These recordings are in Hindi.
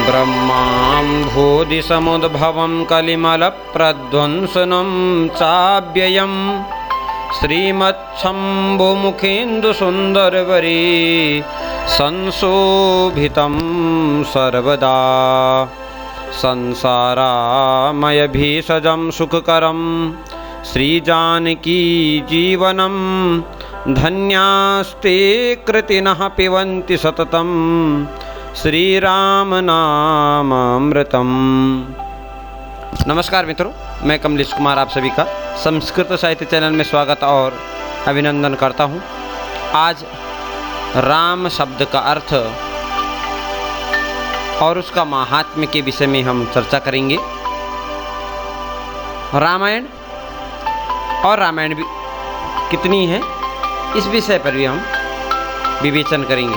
ब्रह्माम्भोधिसमुद्भवं कलिमलप्रध्वंसनं चाव्ययं श्रीमच्छम्भुमुखेन्दुसुन्दरवरे संशोभितं सर्वदा संसारामयभेषजं सुखकरं श्रीजानकी जीवनं धन्यास्ते कृतिनः पिबन्ति सततं श्रीराम नामामृतम। नमस्कार मित्रों, मैं कमलेश कुमार आप सभी का संस्कृत साहित्य चैनल में स्वागत और अभिनंदन करता हूं। आज राम शब्द का अर्थ और उसका महात्म्य के विषय में हम चर्चा करेंगे। रामायण और रामायण भी कितनी है, इस विषय पर भी हम विवेचन करेंगे।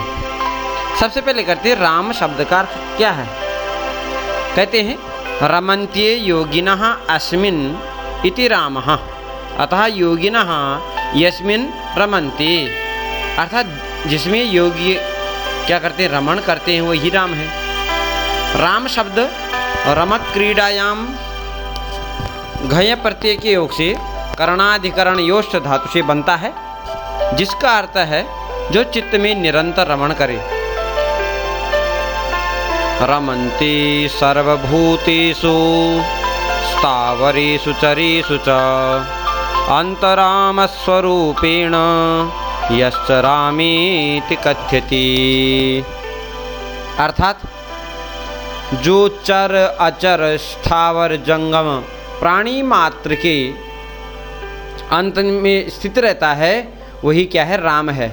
सबसे पहले करते हैं राम शब्द का अर्थ क्या है। कहते हैं रमन्त्ये योगिनः अस्मिन् इति रामः, अतः योगिनः यस्मिन् रमन्ते, अर्थात जिसमें योगी क्या करते हैं, रमण करते हैं, वही राम है। राम शब्द रमक क्रीडायाम घय प्रत्यय के योग से करणाधिकरण योष्ठ धातु से बनता है, जिसका अर्थ है जो चित्त में निरंतर रमण करे। रमन्ते सर्वभूतेषु स्थावरेषु चरेषु च अन्तरामस्वरूपेण यश्च रामेति कथ्यते, अर्थात जो चर अचर स्थावर जंगम प्राणी मात्र के अंत में स्थित रहता है वही क्या है, राम है।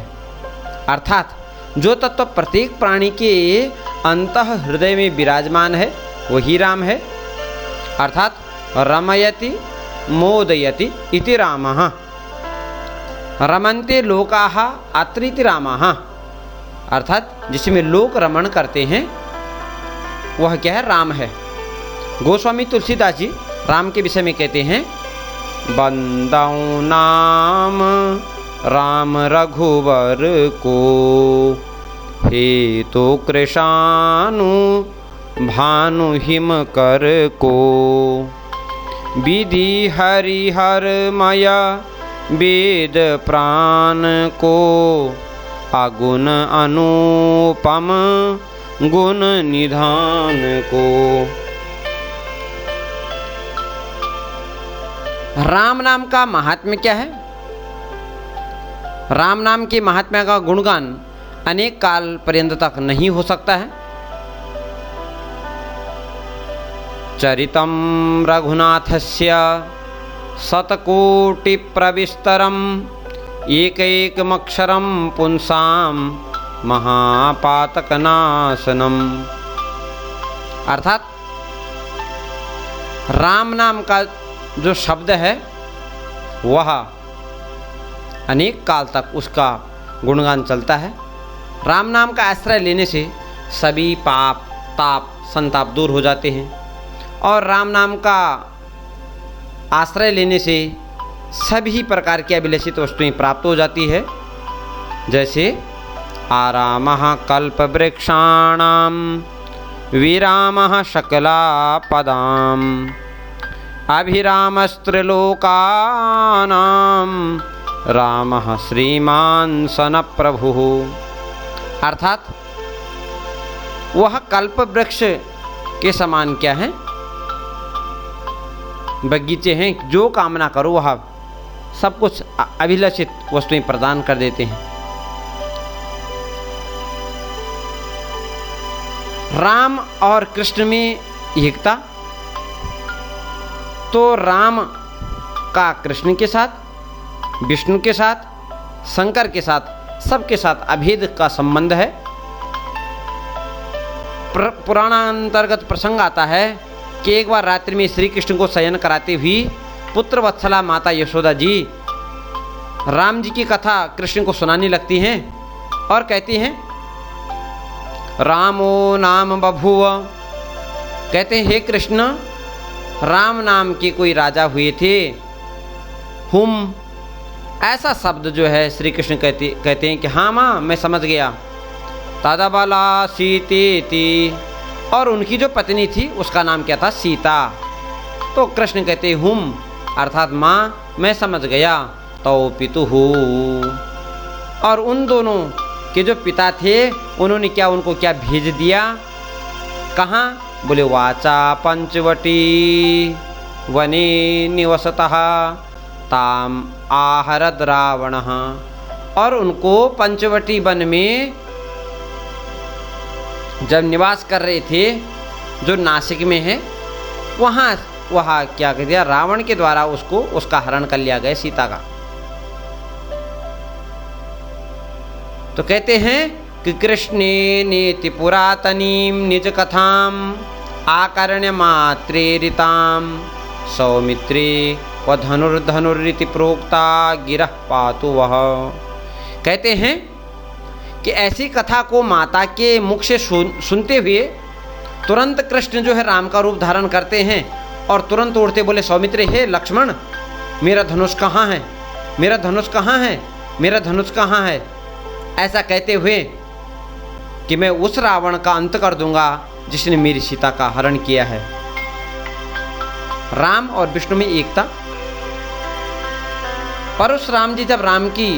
अर्थात जो तत्व प्रत्येक प्राणी के अंतः हृदय में विराजमान है वही राम है। अर्थात रमयति मोदयति इति रामः, रमन्ते लोकाः अत्र इति रामः, अर्थात जिसमें लोक रमण करते हैं वह क्या है, राम है। गोस्वामी तुलसीदास जी राम के विषय में कहते हैं बंदाऊं नाम राम रघुवर को, हे तो कृशानु भानु हिम कर को, विधि हरिहर मया वेद प्राण को, अगुण अनुपम गुण निधान को। राम नाम का महात्म्य क्या है। राम नाम के महात्म्य का गुणगान अनेक काल पर्यंत तक नहीं हो सकता है। चरितं रघुनाथस्य शतकोटि प्रविस्तरम एकैकमक्षरं पुंसां महापातकनाशनम, अर्थात राम नाम का जो शब्द है वह अनेक काल तक उसका गुणगान चलता है। राम नाम का आश्रय लेने से सभी पाप ताप संताप दूर हो जाते हैं और राम नाम का आश्रय लेने से सभी प्रकार की अभिलषित वस्तुएं प्राप्त हो जाती है। जैसे आरामः कल्पवृक्षाणां विरामः शकलापदाम् अभिरामस्त्रिलोकानां रामः श्रीमान सन प्रभुः, अर्थात वह कल्प वृक्ष के समान क्या है, बगीचे हैं, जो कामना करो वह सब कुछ अभिलषित वस्तुएं प्रदान कर देते हैं। राम और कृष्ण में एकता, तो राम का कृष्ण के साथ, विष्णु के साथ, शंकर के साथ, सबके साथ अभेद का संबंध है। पुराणांतर्गत प्रसंग आता है कि एक बार रात्रि में श्री कृष्ण को शयन कराते हुए पुत्र वत्सला माता यशोदा जी राम जी की कथा कृष्ण को सुनाने लगती हैं और कहती हैं रामो नाम बभूव, कहते हैं हे कृष्ण, राम नाम के कोई राजा हुए थे। हुम, ऐसा शब्द जो है श्री कृष्ण कहते हैं कि हाँ माँ मैं समझ गया। तदबला सीतेति और उनकी जो पत्नी थी उसका नाम क्या था? सीता। तो कृष्ण कहते हुम अर्थात माँ मैं समझ गया। तो पितुः और उन दोनों के जो पिता थे उन्होंने क्या उनको क्या भेज दिया? कहाँ? बोले वाचा पंचवटी वने निवसतः ताम आहरद रावणः। और उनको पंचवटी वन में जब निवास कर रहे थे जो नासिक में है वहाँ क्या कर दिया? रावण के द्वारा उसका हरण कर लिया गया सीता का। तो कहते हैं कि कृष्णे नीति पुरातनीम निज कथाम आकर्ण्य मात्रेरिताम सौमित्रे व धनुर्धनुरिति प्रोक्ता गिरह पातु वह। कहते हैं कि ऐसी कथा को माता के मुख से सुनते हुए तुरंत कृष्ण जो है राम का रूप धारण करते हैं और तुरंत उड़ते बोले सौमित्र हे लक्ष्मण मेरा धनुष कहाँ है? मेरा धनुष कहाँ है? मेरा धनुष कहाँ है? ऐसा कहते हुए कि मैं उस रावण का अंत कर दूंगा जिसने मेरी सीता का हरण किया है। राम और विष्णु में एकता। परशुराम जी जब राम की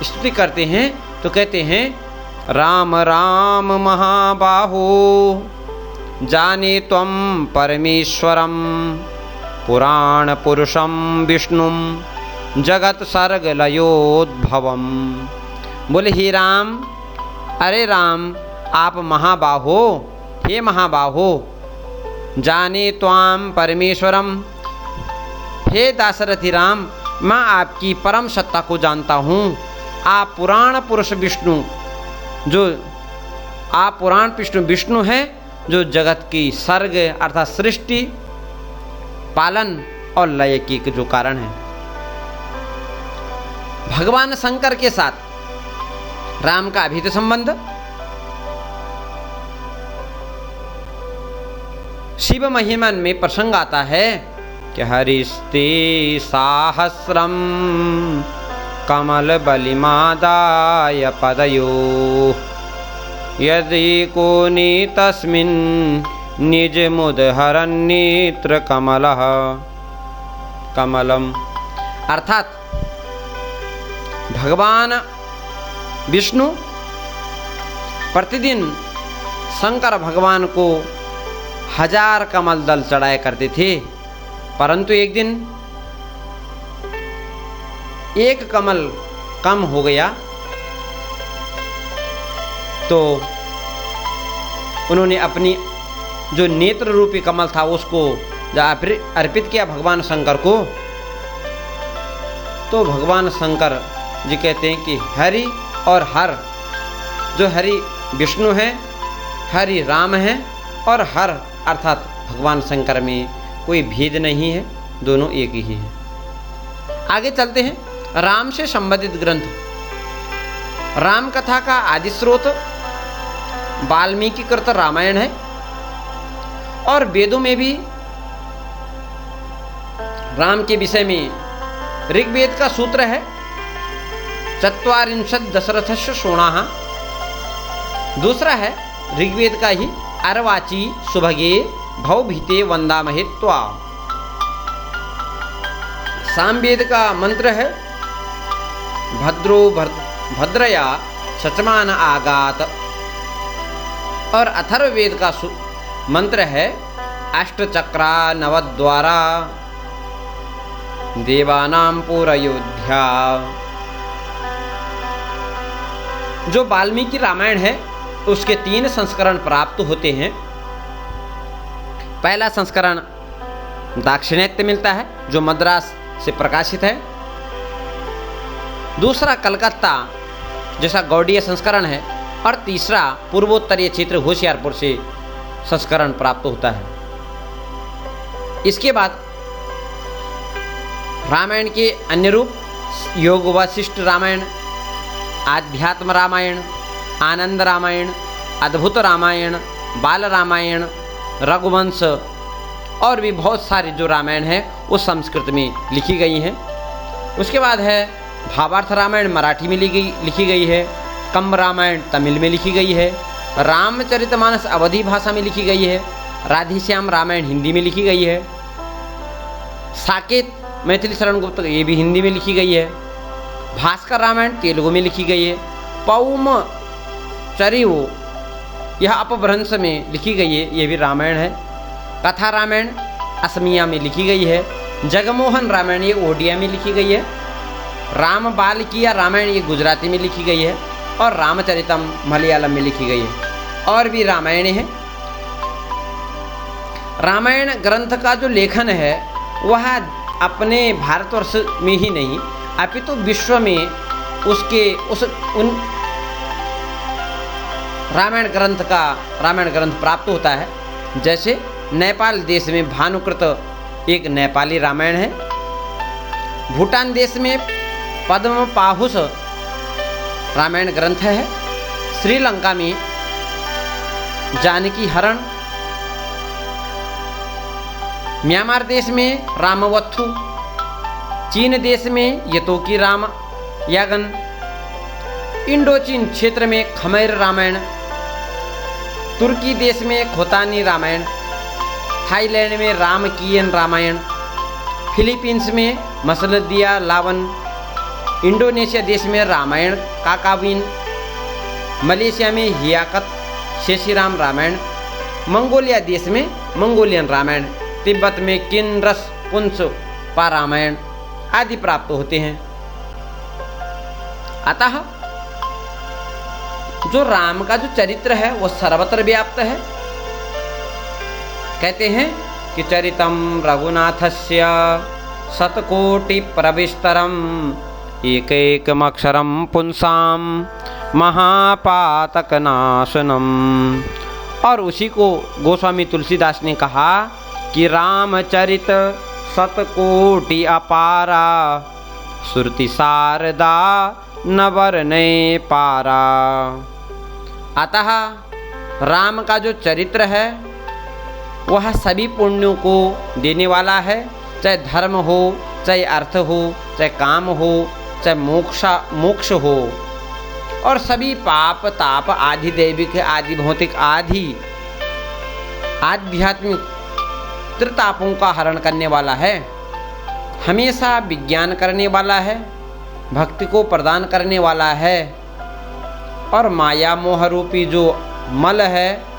स्तुति करते हैं तो कहते हैं राम राम महाबाहो जाने त्वं परमेश्वरम पुराण पुरुषम विष्णुम जगत सर्ग लयोद्भवम। बोले हे राम, अरे राम आप महाबाहो, हे महाबाहो जाने त्वाम परमेश्वरम। हे दाशरथी राम मैं आपकी परम सत्ता को जानता हूँ। आप पुराण पुरुष विष्णु आप पुराण विष्णु हैं जो जगत की सर्ग अर्थात सृष्टि पालन और लय की जो कारण है। भगवान शंकर के साथ राम का अभित संबंध। शिव महिमन में प्रसंग आता है कि हरिस्ते साहस्रम कमल बलिमादाय पदयो यदि कोनि तस्मिन् निज मुदहरन् नेत्र कमलम। अर्थात भगवान विष्णु प्रतिदिन शंकर भगवान को 1000 कमल दल चढ़ाया करते थे, परंतु एक दिन एक कमल कम हो गया तो उन्होंने अपनी जो नेत्र रूपी कमल था उसको अर्पित किया भगवान शंकर को। तो भगवान शंकर जी कहते हैं कि हरि और हर, जो हरि विष्णु हैं, हरि राम हैं और हर अर्थात भगवान शंकर में कोई भेद नहीं है, दोनों एक ही हैं। आगे चलते हैं। राम से संबंधित ग्रंथ। राम कथा का आदि स्रोत वाल्मीकि कृत रामायण है और वेदों में भी राम के विषय में ऋग्वेद का सूत्र है ४४ दशरथस्य शोणाः। दूसरा है ऋग्वेद का ही अर्वाची सुभगे भवभीते वंदामहे त्वा। सामवेद का मंत्र है भद्रो भद्रया सचमान आगात और अथर्ववेद का मंत्र है अष्टचक्रा नवद्वारा देवानां पुरयोध्या। जो वाल्मीकि रामायण है उसके 3 संस्करण प्राप्त होते हैं। पहला संस्करण दाक्षिणात्य मिलता है जो मद्रास से प्रकाशित है। दूसरा कलकत्ता जैसा गौड़ीय संस्करण है और तीसरा पूर्वोत्तरीय क्षेत्र होशियारपुर से संस्करण प्राप्त होता है। इसके बाद रामायण के अन्य रूप योग वशिष्ठ रामायण, आध्यात्म रामायण, आनंद रामायण, अद्भुत रामायण, बाल रामायण, रघुवंश और भी बहुत सारे जो रामायण हैं वो संस्कृत में लिखी गई हैं। उसके बाद है भावार्थ रामायण मराठी में लिखी गई है, कंब रामायण तमिल में लिखी गई है, रामचरितमानस अवधी भाषा में लिखी गई है। राधेश्याम रामायण हिंदी में लिखी गई है। साकेत मैथिली शरण गुप्त ये भी हिंदी में लिखी गई है। भास्कर रामायण तेलुगु में लिखी गई है। पौम चरियो यह अपभ्रंश में लिखी गई है, ये भी रामायण है। कथा रामायण असमिया में लिखी गई है। जगमोहन रामायण ये ओडिया में लिखी गई है। राम बालकिया रामायण ये गुजराती में लिखी गई है। और रामचरितम मलयालम में लिखी गई है। और भी रामायण है। रामायण ग्रंथ का जो लेखन है वह अपने भारतवर्ष में ही नहीं अपितु विश्व में उन रामायण ग्रंथ प्राप्त होता है। जैसे नेपाल देश में भानुकृत एक नेपाली रामायण है। भूटान देश में पद्मपाहुस रामायण ग्रंथ है। श्रीलंका में जानकी हरण, म्यांमार देश में रामवत्थु, चीन देश में यतोकी राम यागन, इंडोचीन क्षेत्र में खमेर रामायण, तुर्की देश में खोतानी रामायण, थाईलैंड में रामकीयन रामायण, फिलीपींस में मसलदिया लावन, इंडोनेशिया देश में रामायण काकाविन, मलेशिया में हियाकत शेषीराम रामायण, मंगोलिया देश में मंगोलियन रामायण, तिब्बत में किनरस पुंस पा रामायण आदि प्राप्त होते हैं। अतः जो राम का जो चरित्र है वो सर्वत्र व्याप्त है। कहते हैं कि चरितम रघुनाथस्य शतकोटि प्रविस्तरम एकैकमक्षरम पुंसाम महापातक नाशनम। और उसी को गोस्वामी तुलसीदास ने कहा कि रामचरित शतकोटि अपारा श्रुति शारदा नवर ने पारा। अतः राम का जो चरित्र है वह सभी पुण्यों को देने वाला है, चाहे धर्म हो, चाहे अर्थ हो, चाहे काम हो, चाहे मोक्ष हो, और सभी पाप ताप आदि दैविक आदि भौतिक आदि आध्यात्मिक त्रितापों का हरण करने वाला है। हमेशा विज्ञान करने वाला है, भक्ति को प्रदान करने वाला है, और माया मोह रूपी जो मल है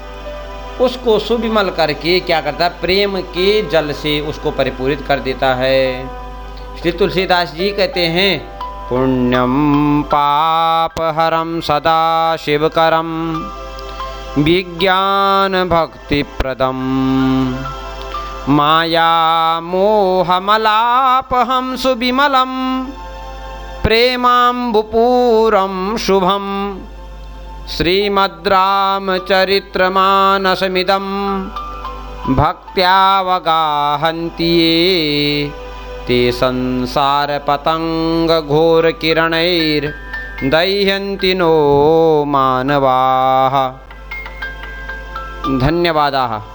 उसको सुविमल करके क्या करता है, प्रेम के जल से उसको परिपूरित कर देता है। श्री तुलसीदास जी कहते हैं पुण्यम पाप हरम सदा शिवकरम विज्ञान भक्ति प्रदम माया मोहमलापहं सुविमलम प्रेमाम्बुपूरं शुभम श्रीमद्रामचरित्रमानसमिदं भक्त्यावगाहन्ति ये ते संसारपतङ्गघोरकिरणैर्दह्यन्ति नो मानवाः। धन्यवादाः।